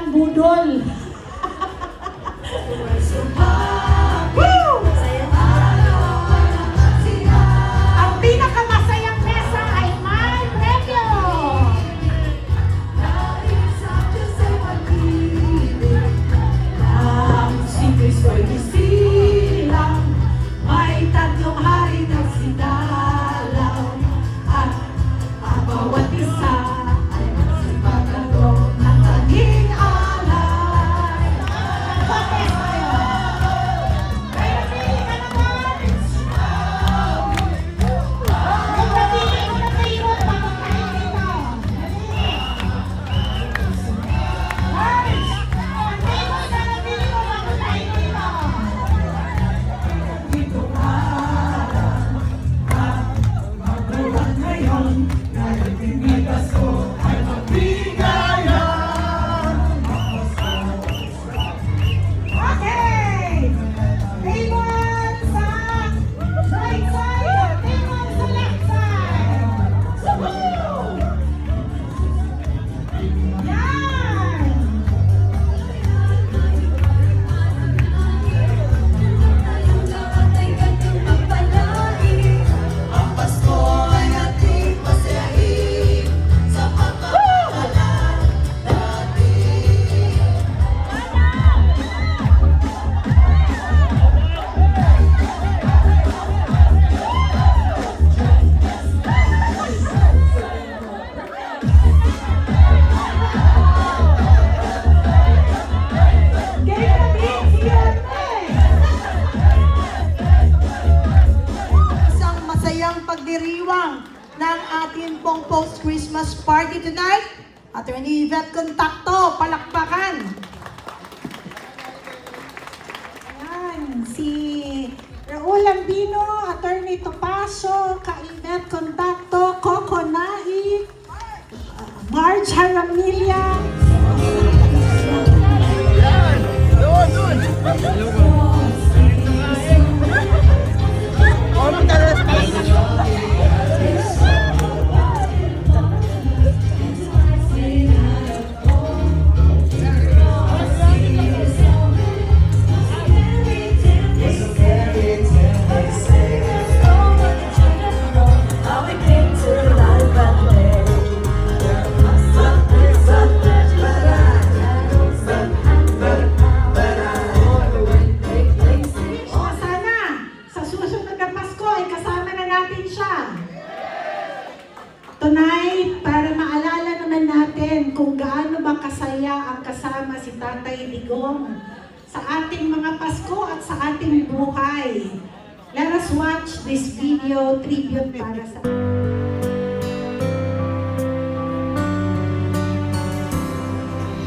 ng budol. Woo! Ang pinakamasayang mesa ay may premyo. Ang si Kristo'y isilang, may tatlong hari na sinalaw, at ang bawat isa ay magsipagkaloob ng tanging alay. Bakit? Pero pili ka naman! Kung napili ko na kayo, makakain dito. Guys, ang table na napili ko, makakain dito. Dito ka magulat ngayon, kahit hindi Pasko ay magbigaya. Okay! Table sa right side, table sa left side. Woohoo! Yan! Ang Pasko ay ating masayahin sa pagpapakalan natin. Get ready, siyempre! Isang masayang pagdiriwang ng ating pong post-Christmas party tonight. Attorney Yvette Contacto, palakpakan. Ayan, si Raul Lambino, Attorney Topacio, Ka-Ivet Contacto, Coco Nai, Marge Haramilia, o sana sa susunod na Pasko ay kasama na natin siya. Tonight, para maalala naman natin kung gaano ba kasaya ang kasama si Tatay Digong sa ating mga Pasko at sa ating buhay. Let us watch this video tribute para sa...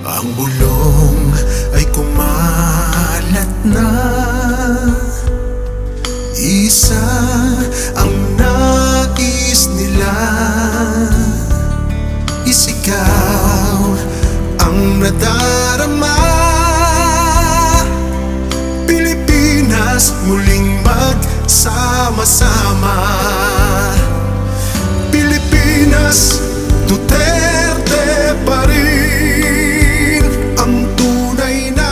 Ang bulong ay kumalat na, isa ang nais nila, isigaw ang nadarama. Pilipinas muling magsama-sama, Pilipinas Duterte pa rin ang tunay na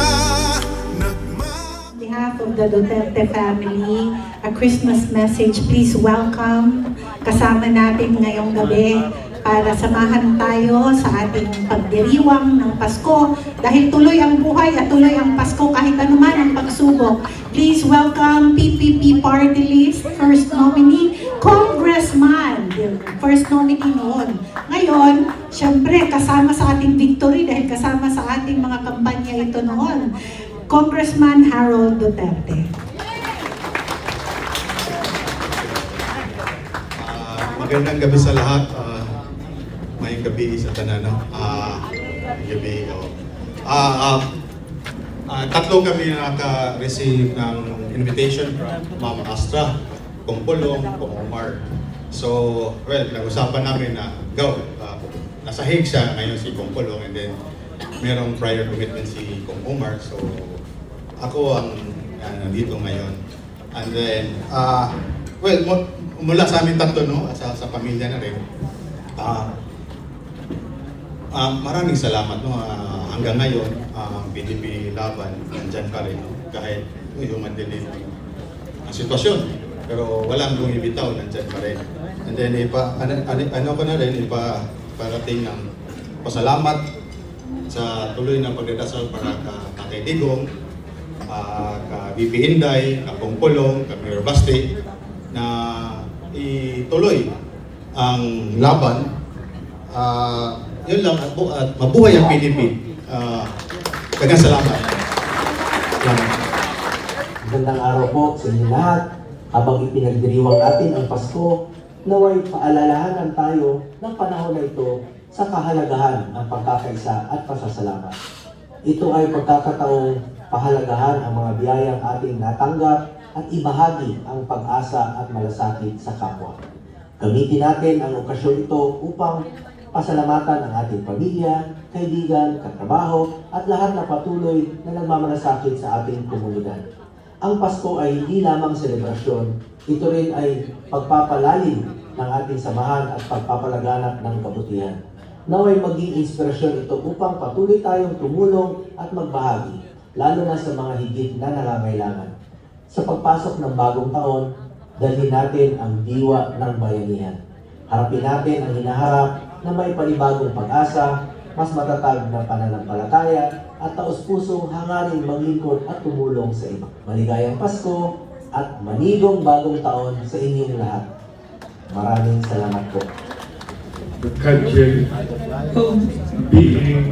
On behalf of the Duterte family, a Christmas message. Please welcome kasama natin ngayong gabi para samahan tayo sa ating pagdiriwang ng Pasko dahil tuloy ang buhay at tuloy ang Pasko kahit anuman ang pagsubok. Please welcome PPP Party List, first nominee, Congressman, first nominee noon. Ngayon, syempre kasama sa ating victory dahil kasama sa ating mga kampanya ito noon, Congressman Harold Duterte. Magandang gabi sa lahat. Mayong gabi sa tanano. Gabi. Tatlo kami naka-receive ng invitation from Ma'am Astra, Kong Pulong, Kong Omar. So, well, nag-usapan namin na go. Nasa Hague siya ngayon si Kong Pulong, and then merong prior commitment si Kong Omar. So, ako ang nandito ngayon. And then, well, mula sa amin tatlo, no, at sa pamilya na rin, maraming salamat. No? Hanggang ngayon, ang PDP laban, nandyan pa rin. No? Kahit human din ang sitwasyon. Pero walang bumibitaw, nandyan pa rin. And then, ano ko na rin, parating ng pasalamat sa tuloy na pagdadasal para Tatay Digong, ka BP Inday, ka Pongpolong, ka Mayor Basti, na ituloy ang laban. Yun lang, at mabuhay ang PDP. Daghang salamat. Magandang araw po sa inyo lahat. Habang ipinagdiriwang natin ang Pasko, naway paalalahanan tayo ng panahon na ito sa kahalagahan ng pagkakaisa at pasasalamat. Ito ay pagkakataong pahalagahan ang mga biyayang ating natanggap at ibahagi ang pag-asa at malasakit sa kapwa. Gamitin natin ang okasyon ito upang pasalamatan ang ating pamilya, kaibigan, katrabaho, at lahat na patuloy na nagmamalasakit sa ating komunidad. Ang Pasko ay hindi lamang selebrasyon, ito rin ay pagpapalalim ng ating samahan at pagpapalaganap ng kabutihan. Naway maging inspirasyon ito upang patuloy tayong tumulong at magbahagi, lalo na sa mga higit na nangangailangan. Sa pagpasok ng bagong taon, dalhin natin ang diwa ng bayanihan. Harapin natin ang hinaharap na may panibagong pag-asa, mas matatag na pananampalataya, at taos-pusong hangarin maglingkod at tumulong sa iba. Maligayang Pasko at manigong bagong taon sa inyong lahat. Maraming salamat po. The culture of being,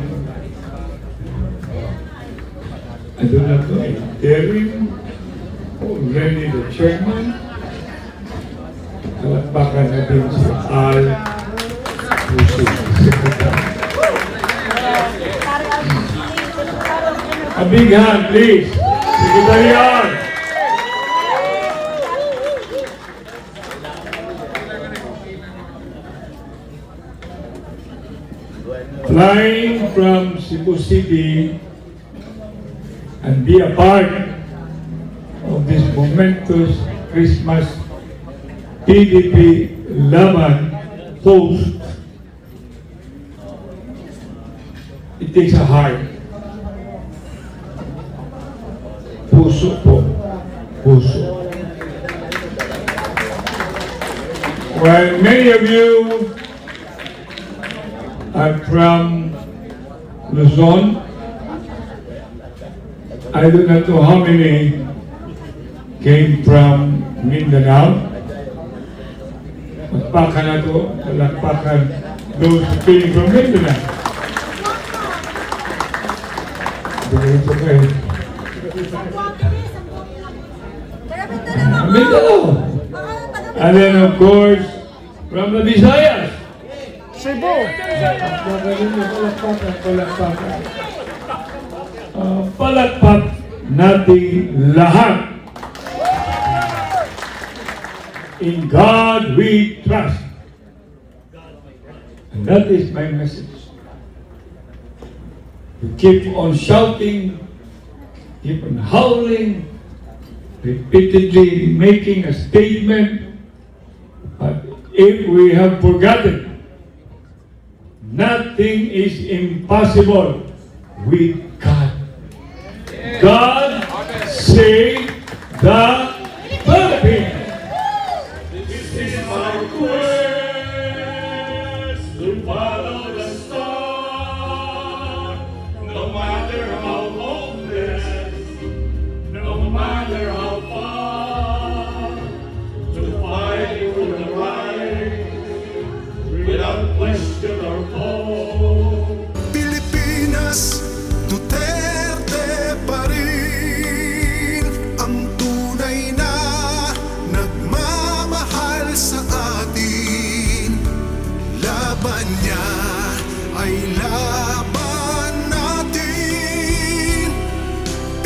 I do not know, interim, already the chairman. Palakpakan natin si Al Puso, Secretary. A big hand, please. Secretariat. Flying from Cebu City and be a part of this momentous Christmas PDP Laban post, it takes a heart. Puso po. Puso. While many of you are from Luzon, I do not know how many came from Mindanao. Magpakan na to, talakpakan those who came from Mindanao. Dito kayo. Mindanao. And then of course, from the Visayas. Cebu. Palakpakan. Palakpak nating lahat. In God we trust. And that is my message. To keep on shouting, keep on howling, repeatedly making a statement. But if we have forgotten, nothing is impossible with God. God save the Philippines. This is my quest to follow the star, no matter how hopeless, no matter how far, to fight for the right, without question or hope. Pilipinas, Duterte pa rin ang tunay na nagmamahal sa atin. Laban niya ay laban natin.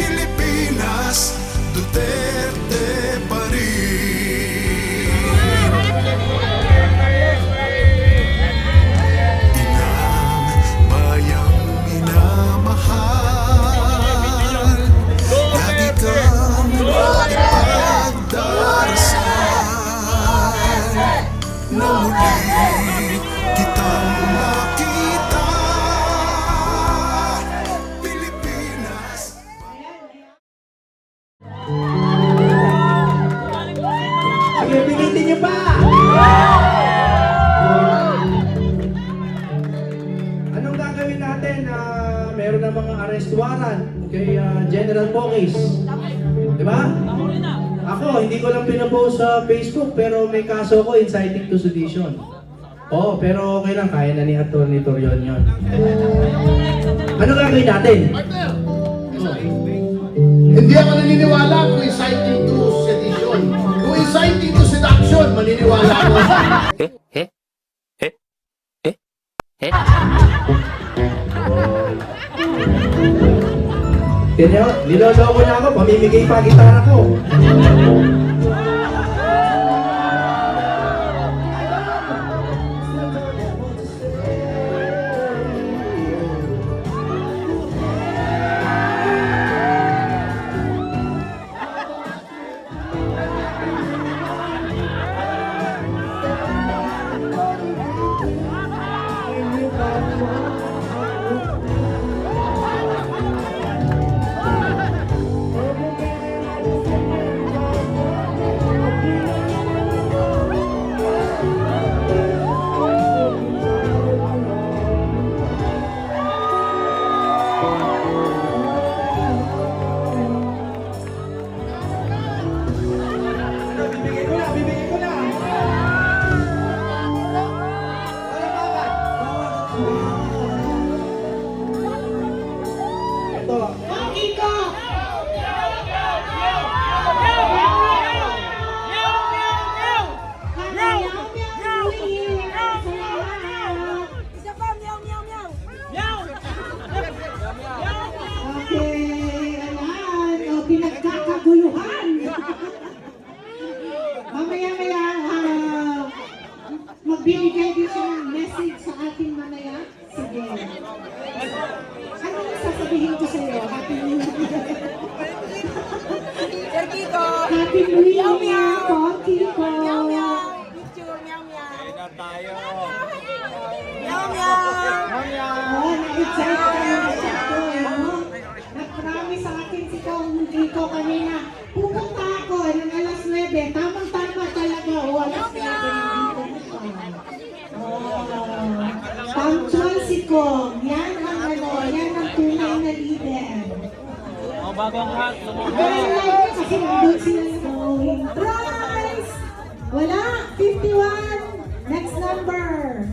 Pilipinas, Duterte pa rin. Inang bayang minamahal, lagi kang ipagdarasal na muli kitang makita Pokis. Di ba? Ako, hindi ko lang pinapost sa Facebook, pero may kaso ko inciting to sedition. Oo, pero okay lang, kaya na ni Atty. Torion yun. Ano gagawin natin? Hindi ako naniniwala kung inciting to sedition. Kung inciting to seduction, maniniwala ako. Niloloko niya ako, pamimigay pa gitara ko. Bibigay ko na. Ito. Okay, ayan. O, pinagkakaguluhan. Mamaya-maya, magbibigay din siya ng message sa ating mamaya. Sige. Ano yung sasabihin ko sa'yo? Happy New Year. Happy New Year, Kiko. Oh, na-excite ka na masyado, no? Nag-promise sa akin si Kiko kanina. Pupunta ako ng alas 9. Tamang-tama talaga. O, alas 9 nandito pa. Oh, punctual si Kong. Yan ang yan ang tunay na leader. Bagong hat, Pero like kasi nandun sila sa going. Prize! Wala! 51! Next number!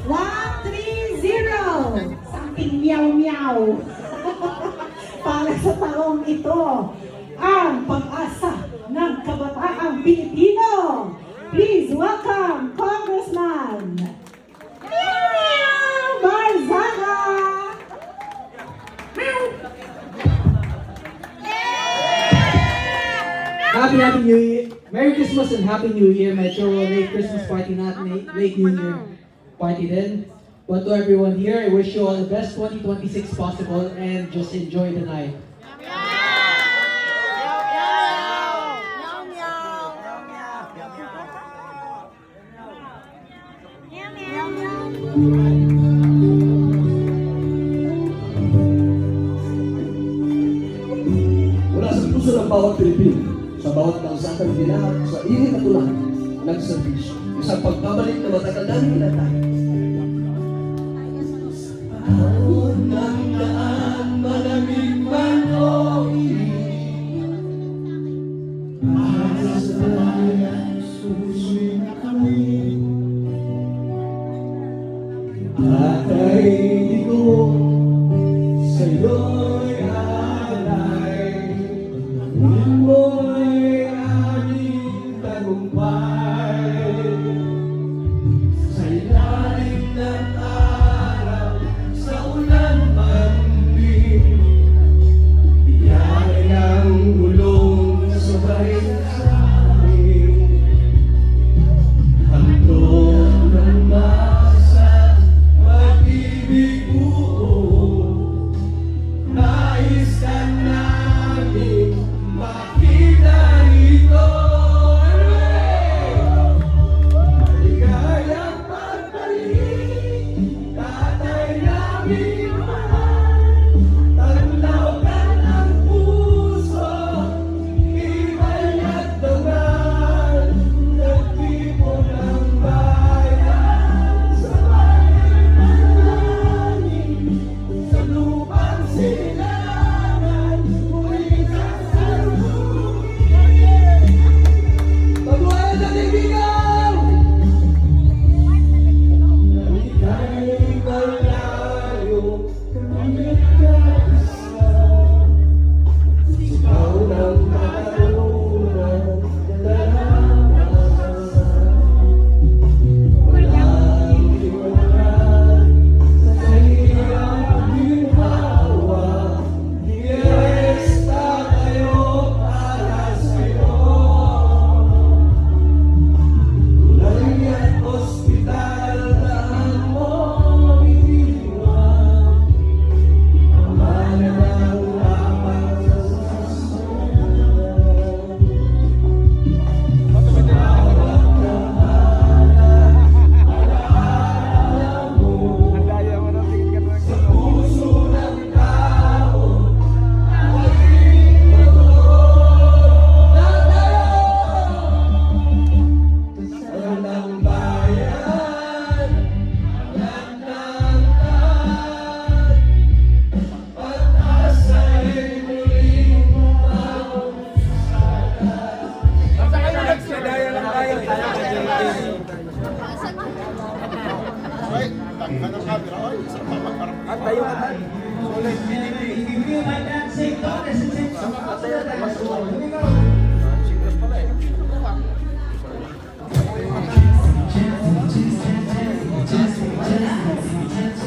130! Something meow-meow! Para sa taong ito, ang pag-asa ng kabataang Pilipino! Please welcome Congressman Barzaga! Happy New Year! Merry Christmas and Happy New Year, Metro. Late Christmas party, not late New Year party then. But to everyone here, I wish you all the best 2026 possible and just enjoy the night. Mula sa puso ng bawat Pilipino, sa bawat kausapang nilahat, sa iling na tulang, nagserbisyo. Isang pagbabalik na matagal namin inatay. Ahon ng daan, malamig man o init. Para sa bayan, susunod na kami. At ay ko sa'yo'y alay. Mo'y aming tagumpay. Sa ilalim ng araw, sa ulan 10